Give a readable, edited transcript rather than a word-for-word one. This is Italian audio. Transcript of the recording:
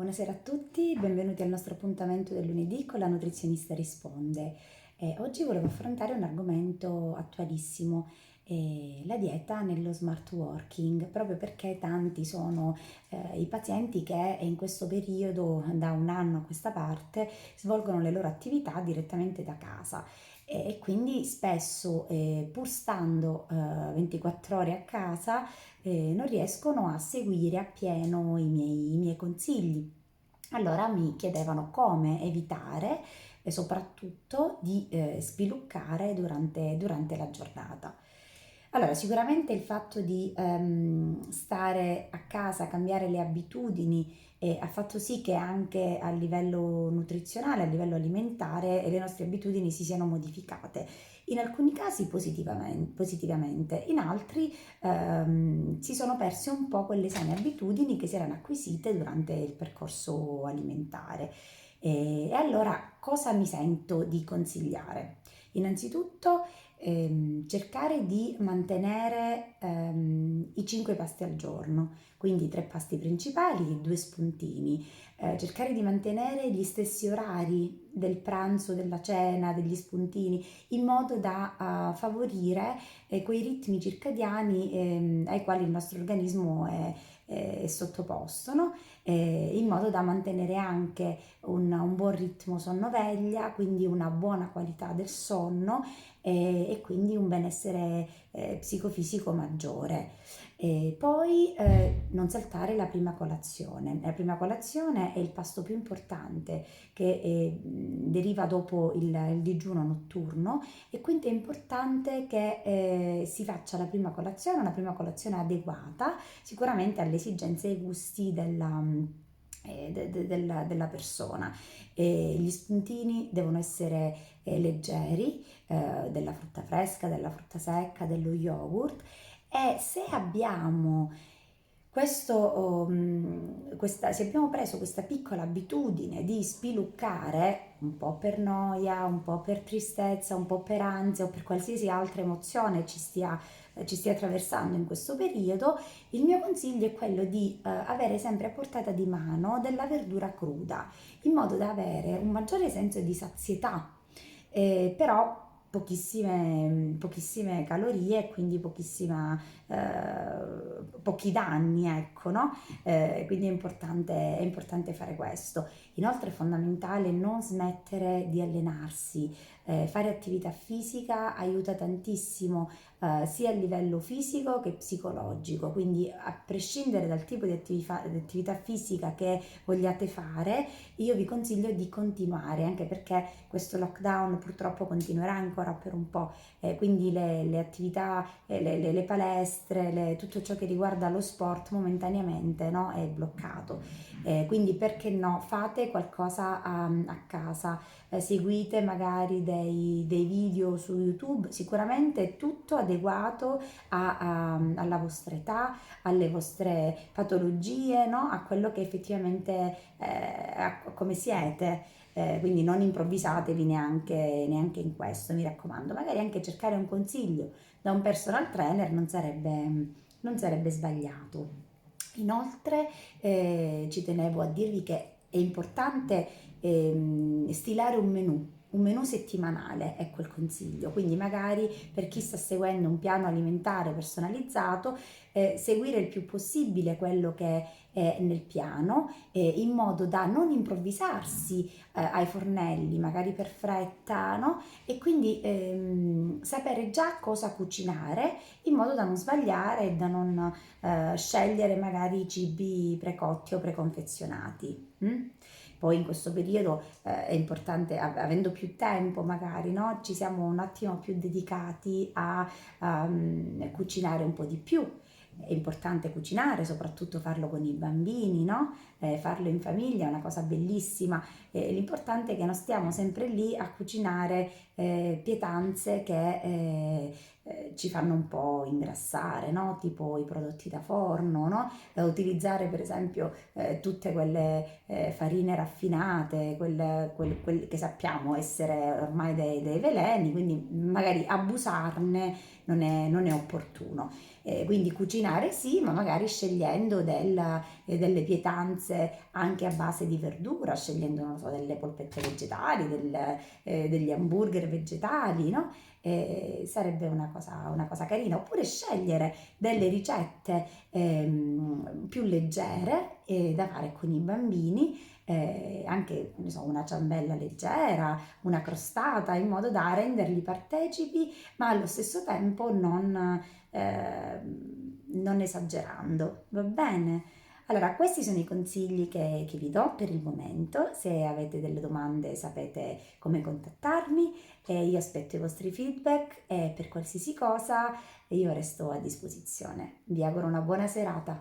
Buonasera a tutti, benvenuti al nostro appuntamento del lunedì con la nutrizionista risponde. Oggi volevo affrontare un argomento attualissimo, la dieta nello smart working, proprio perché tanti sono i pazienti che in questo periodo, da un anno a questa parte, svolgono le loro attività direttamente da casa e quindi spesso, pur stando 24 ore a casa, non riescono a seguire appieno i miei consigli. Allora mi chiedevano come evitare soprattutto di spiluccare durante la giornata. Allora, sicuramente il fatto di stare a casa, cambiare le abitudini, ha fatto sì che anche a livello nutrizionale, a livello alimentare, le nostre abitudini si siano modificate. In alcuni casi positivamente, in altri si sono perse un po' quelle sane abitudini che si erano acquisite durante il percorso alimentare. E allora cosa mi sento di consigliare? Innanzitutto cercare di mantenere i 5 pasti al giorno, quindi 3 pasti principali e 2 spuntini. Cercare di mantenere gli stessi orari del pranzo, della cena, degli spuntini, in modo da favorire quei ritmi circadiani ai quali il nostro organismo è sottoposto, no? In modo da mantenere anche un buon ritmo sonno-veglia, quindi una buona qualità del sonno e quindi un benessere psicofisico maggiore. E poi non saltare la prima colazione. La prima colazione è il pasto più importante che deriva dopo il digiuno notturno e quindi è importante che si faccia la prima colazione, una prima colazione adeguata sicuramente alle esigenze e ai gusti della persona. Gli spuntini devono essere leggeri, della frutta fresca, della frutta secca, dello yogurt e se abbiamo se abbiamo preso questa piccola abitudine di spiluccare un po' per noia, un po' per tristezza, un po' per ansia o per qualsiasi altra emozione ci stia attraversando in questo periodo, il mio consiglio è quello di avere sempre a portata di mano della verdura cruda, in modo da avere un maggiore senso di sazietà, però pochissime calorie e quindi pochi danni, ecco, no? Quindi è importante fare questo. Inoltre è fondamentale non smettere di allenarsi. Fare attività fisica aiuta tantissimo sia a livello fisico che psicologico, quindi a prescindere dal tipo di attività fisica che vogliate fare, io vi consiglio di continuare, anche perché questo lockdown purtroppo continuerà ancora per un po', quindi le attività, le palestre, tutto ciò che riguarda lo sport momentaneamente, no, è bloccato. Quindi perché no, fate qualcosa a casa, seguite magari dei video su YouTube, sicuramente è tutto adeguato alla vostra età, alle vostre patologie, no? A quello che effettivamente, a come siete. Quindi non improvvisatevi neanche in questo, mi raccomando. Magari anche cercare un consiglio da un personal trainer non sarebbe sbagliato. Inoltre ci tenevo a dirvi che è importante stilare un menù settimanale, ecco il consiglio. Quindi magari per chi sta seguendo un piano alimentare personalizzato, seguire il più possibile quello che è nel piano, in modo da non improvvisarsi ai fornelli, magari per fretta, no? E quindi sapere già cosa cucinare in modo da non sbagliare e da non scegliere magari cibi precotti o preconfezionati. Poi in questo periodo è importante, avendo più tempo magari, no? Ci siamo un attimo più dedicati a cucinare un po' di più. È importante cucinare, soprattutto farlo con i bambini, no? Farlo in famiglia è una cosa bellissima. L'importante è che non stiamo sempre lì a cucinare pietanze che ci fanno un po' ingrassare, no? Tipo i prodotti da forno, no? Da utilizzare per esempio tutte quelle farine raffinate, quelle che sappiamo essere ormai dei veleni, quindi magari abusarne non è opportuno. Quindi cucinare sì, ma magari scegliendo delle pietanze anche a base di verdura, scegliendo, non so, delle polpette vegetali, degli hamburger vegetali, no? Sarebbe una cosa carina. Oppure scegliere delle ricette più leggere da fare con i bambini, anche ne so, una ciambella leggera, una crostata, in modo da renderli partecipi, ma allo stesso tempo non esagerando, va bene? Allora, questi sono i consigli che vi do per il momento. Se avete delle domande sapete come contattarmi e io aspetto i vostri feedback e per qualsiasi cosa io resto a disposizione. Vi auguro una buona serata.